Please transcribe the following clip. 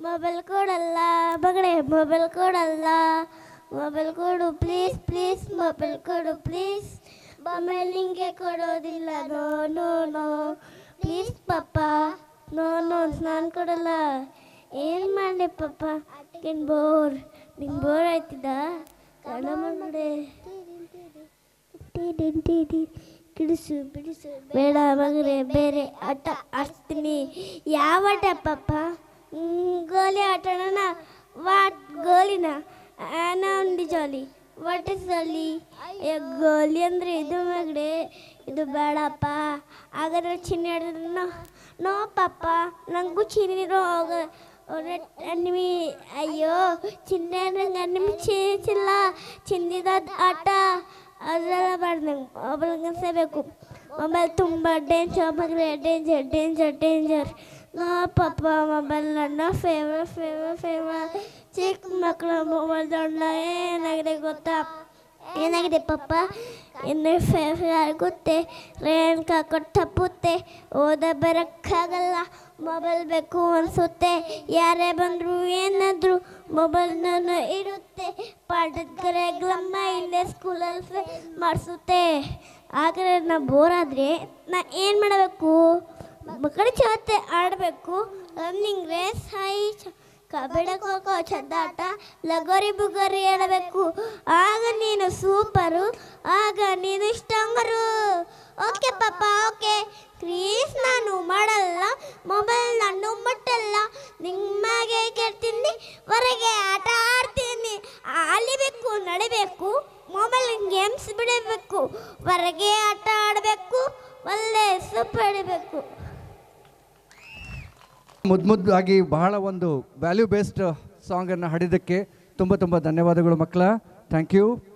Mobile ಕೊಡಲ್ಲ ಮಗನೇ mobile ಕೊಡಲ್ಲ ಮೊಬೈಲ್ ಕೊಡು ಪ್ಲೀಸ್ ಪ್ಲೀಸ್ ಮೊಬೈಲ್ ಕೊಡು ಪ್ಲೀಸ್ ಮೊಬೈಲ್ ನಿಂಗೆ ಕೊಡೋದಿಲ್ಲ ನೋ ನೋ ನೋ ಪ್ಲೀಸ್ ಪಪ್ಪ ನೋ ನೋ ನಾನು ಕೊಡಲ್ಲ ಏನು ಮಾಡಲಿ ಪಪ್ಪ ನಿಂಗೆ ಬೋರ್ ಆಯ್ತಿದ್ದ ಕನ್ನಡ ಮಾಡ್ಬಿಡೆ ಕಿಡಿಸು ಬಿಡಿಸು ಬೇಡ ಮಗನೇ ಬೇರೆ ಆಟ ಆಡ್ತೀನಿ ಯಾವ ಆಟ ಪಪ್ಪ ಗೋಲಿ ಆಟೋಣ ವಾಟ್ ಗೋಲಿನ ಒಂದು ಜಾಲಿ ವಾಟ್ ಇಸ್ ಗೋಲಿ ಗೋಲಿ ಅಂದರೆ ಇದು ಮಗಡೆ ಇದು ಬೇಡಪ್ಪ ಹಾಗಾದ್ರೆ ಚಿನ್ನ ಹಿಡಿದ್ರು ನೋ ಪಪ್ಪ ನನಗೂ ಚಿನ್ನಿರೋ ಹೋಗ ನಿಮಿ ಅಯ್ಯೋ ಚಿನ್ನ ನಂಗೆ ನಿಮ್ಗೆ ಚಿನ್ನಿಲ್ಲ ಚಿಂದಿದ ಆಟ ಅದೆಲ್ಲ ಬೇಡ ನಂಗೆ ಮೊಬೈಲ್ ಕಲಿಸಬೇಕು ಮೊಬೈಲ್ ತುಂಬ ಡೇಂಜರ್ ಮಗನೇ ಡೇಂಜರ್ ಡೇಂಜರ್ ಡೇಂಜರ್ ನೋ ಪಪ್ಪ ಮೊಬೈಲ್ ನನ್ನ ಫೇವ್ರೆಟ್ ಚಿಕ್ಕ ಮಕ್ಕಳ ಮೊಬೈಲ್ ದೊಡ್ಡ ಏನಾಗಿದೆ ಗೊತ್ತಾ ಏನಾಗಿದೆ ಪಪ್ಪ ಇನ್ನು ಗೊತ್ತೇ ರೇನ್ ಕಾಕೊಟ್ಟು ತಪ್ಪುತ್ತೆ ಓದ ಬರೋಕ್ಕಾಗಲ್ಲ ಮೊಬೈಲ್ ಬೇಕು ಅನಿಸುತ್ತೆ ಯಾರೇ ಬಂದರು ಏನಾದರೂ ಮೊಬೈಲ್ ನಾನು ಇರುತ್ತೆ ಪಾಠದ ಗ್ಲಮ್ಮ ಇಲ್ಲೇ ಸ್ಕೂಲಲ್ಲಿ ಮಾಡಿಸುತ್ತೆ ಆದರೆ ನಾ ಬೋರ್ ಆದರೆ ನಾ ಏನು ಮಾಡಬೇಕು ಮಕ್ಕಳ ಜೊತೆ ಆಡಬೇಕು ರನ್ನಿಂಗ್ ರೇಸ್ ಹೈ ಕಬಡ್ಡಿ ಖೋಖೋ ಚದ್ದಾಟ ಲಗೋರಿ ಬುಗೋರಿ ಆಡಬೇಕು ಆಗ ನೀನು ಸೂಪರು ಆಗ ನೀನು ಸ್ಟ್ರಾಂಗರು ಓಕೆ ಪಾಪ ಓಕೆ ಪ್ಲೀಸ್ ನಾನು ಮಾಡಲ್ಲ ಮೊಬೈಲ್ ನಾನು ಮುಟ್ಟಲ್ಲ ನಿಮ್ಮಗೆ ಕೇಳ್ತೀನಿ ಹೊರಗೆ ಆಟ ಆಡ್ತೀನಿ ಅಲಿಬೇಕು ನಡಿಬೇಕು ಮೊಬೈಲ್ ಗೇಮ್ಸ್ ಬಿಡಬೇಕು ಹೊರಗೆ ಆಟ ಆಡಬೇಕು ಒಳ್ಳೆ ಸೂಪ್ ಹಿಡಿಬೇಕು ಮುದ್ದಾಗಿ ಬಹಳ ಒಂದು ವ್ಯಾಲ್ಯೂ ಬೇಸ್ಡ್ ಸಾಂಗನ್ನು ಹಾಡಿದ್ದಕ್ಕೆ ತುಂಬ ಧನ್ಯವಾದಗಳು ಮಕ್ಕಳ ಥ್ಯಾಂಕ್ ಯು.